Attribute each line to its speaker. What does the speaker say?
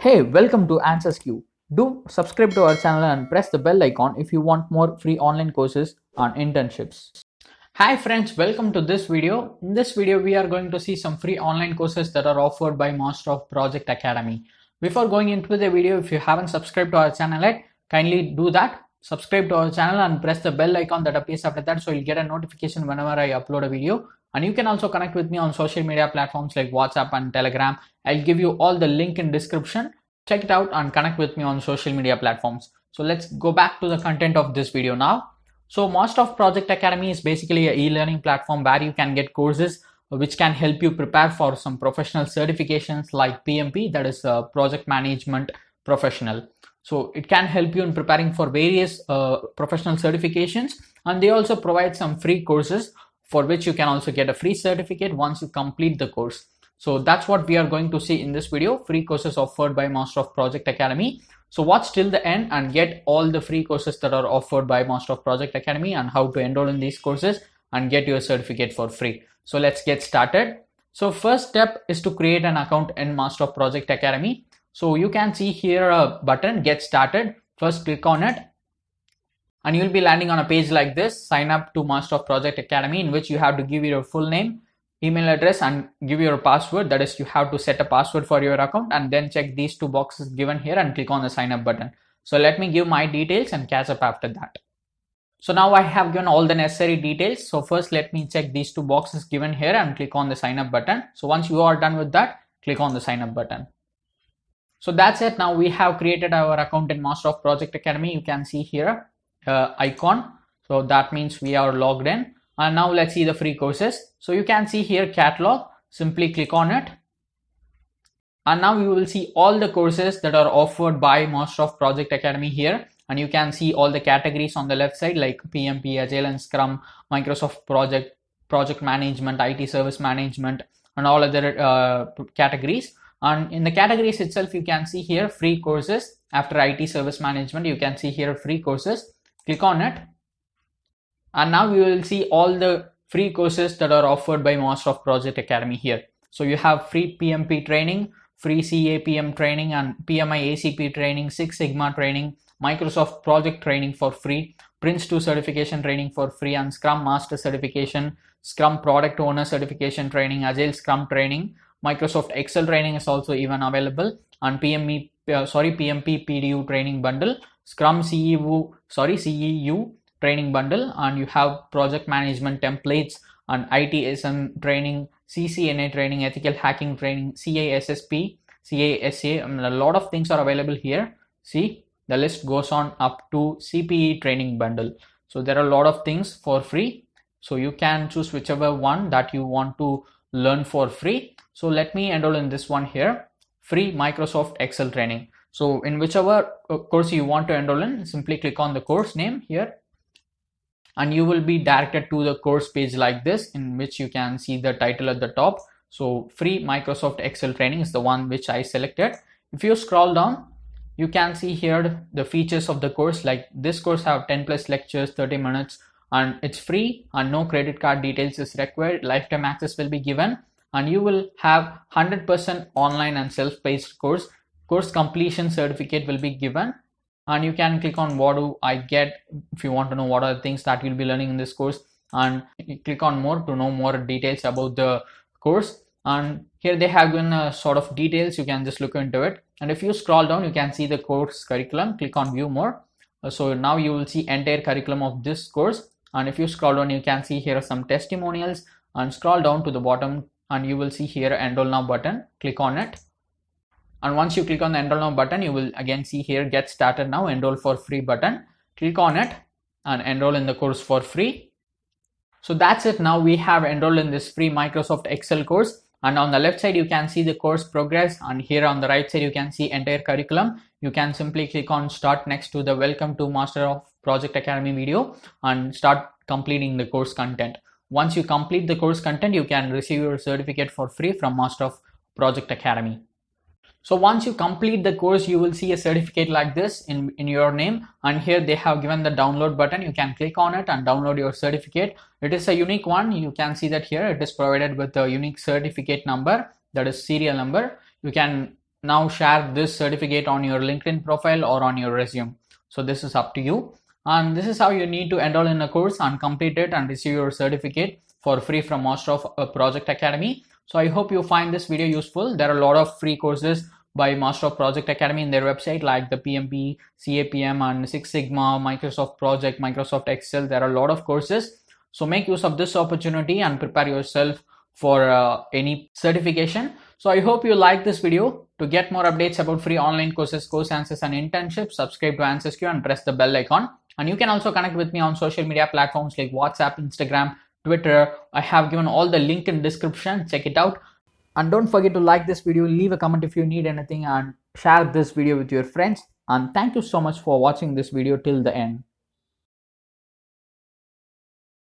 Speaker 1: Hey, welcome to answersQ. Do subscribe to our channel and press the bell icon if you want more free online courses on internships. Hi friends, welcome to this video. In this video, we are going to see some free online courses that are offered by Master of Project Academy. Before going into the video, if you haven't subscribed to our channel yet, kindly do that. Subscribe to our channel and press the bell icon that appears after that so you'll get a notification whenever I upload a video. And you can also connect with me on social media platforms like WhatsApp and Telegram. I'll give you all the link in description. Check it out and connect with me on social media platforms. So let's go back to the content of this video now. So Master of Project Academy is basically an e-learning platform where you can get courses which can help you prepare for some professional certifications like PMP, that is Project Management Professional. So it can help you in preparing for various professional certifications, and they also provide some free courses for which you can also get a free certificate once you complete the course. So that's what we are going to see in this video, free courses offered by Master of Project Academy. So watch till the end and get all the free courses that are offered by Master of Project Academy and how to enroll in these courses and get your certificate for free. So let's get started. So first step is to create an account in Master of Project Academy. So you can see here a button, get started. First click on it and you'll be landing on a page like this, sign up to Master of Project Academy, in which you have to give your full name, email address and give your password. That is, you have to set a password for your account and then check these two boxes given here and click on the sign up button. So let me give my details and catch up after that. So now I have given all the necessary details. So first let me check these two boxes given here and click on the sign up button. So once you are done with that, click on the sign up button. So that's it. Now we have created our account in Master of Project Academy. You can see here icon. So that means we are logged in. And now let's see the free courses. So you can see here catalog, simply click on it. And now you will see all the courses that are offered by Master of Project Academy here. And you can see all the categories on the left side like PMP, Agile and Scrum, Microsoft Project Management, IT Service Management and all other categories. And in the categories itself, you can see here free courses. After IT Service Management, you can see here free courses. Click on it. And now you will see all the free courses that are offered by Master of Project Academy here. So you have free PMP training, free CAPM training and PMI ACP training, Six Sigma training, Microsoft Project training for free, Prince 2 certification training for free, and Scrum Master certification, Scrum Product Owner certification training, Agile Scrum training, Microsoft Excel training is also even available, and PMP PDU training bundle, Scrum CEU training bundle, and you have project management templates and ITSM training, CCNA training, ethical hacking training, CASSP, CASA. A lot of things are available here. See, the list goes on up to CPE training bundle. So there are a lot of things for free. So you can choose whichever one that you want to learn for free. So let me enroll in this one here, free Microsoft Excel training. So in whichever course you want to enroll in, simply click on the course name here. And you will be directed to the course page like this, in which you can see the title at the top. So free Microsoft Excel training is the one which I selected. If you scroll down, you can see here the features of the course. Like this course have 10 plus lectures, 30 minutes, and it's free and no credit card details is required. Lifetime access will be given and you will have 100% online and self-paced course. Course completion certificate will be given. And you can click on what do I get if you want to know what are the things that you'll be learning in this course, and click on more to know more details about the course. And here they have given a sort of details, you can just look into it. And if you scroll down, you can see the course curriculum. Click on view more. So now you will see entire curriculum of this course. And if you scroll down, you can see here some testimonials, and scroll down to the bottom and you will see here enroll now button. Click on it. And once you click on the enroll now button, you will again see here get started now, enroll for free button. Click on it and enroll in the course for free. So that's it. Now we have enrolled in this free Microsoft Excel course. And on the left side, you can see the course progress. And here on the right side, you can see entire curriculum. You can simply click on start next to the welcome to Master of Project Academy video and start completing the course content. Once you complete the course content, you can receive your certificate for free from Master of Project Academy. So once you complete the course, you will see a certificate like this in your name, and here they have given the download button. You can click on it and download your certificate. It is a unique one. You can see that here it is provided with a unique certificate number, that is serial number. You can now share this certificate on your LinkedIn profile or on your resume. So this is up to you. And this is how you need to enroll in a course and complete it and receive your certificate for free from Master of Project Academy. So I hope you find this video useful. There are a lot of free courses by Master of Project Academy in their website, like the PMP, CAPM, and Six Sigma, Microsoft Project, Microsoft Excel. There are a lot of courses. So make use of this opportunity and prepare yourself for any certification. So I hope you like this video. To get more updates about free online courses, course answers, and internships, subscribe to answersQ and press the bell icon. And you can also connect with me on social media platforms like WhatsApp, Instagram, Twitter. I have given all the link in description. Check it out. And don't forget to like this video, leave a comment if you need anything, and share this video with your friends. And thank you so much for watching this video till the end.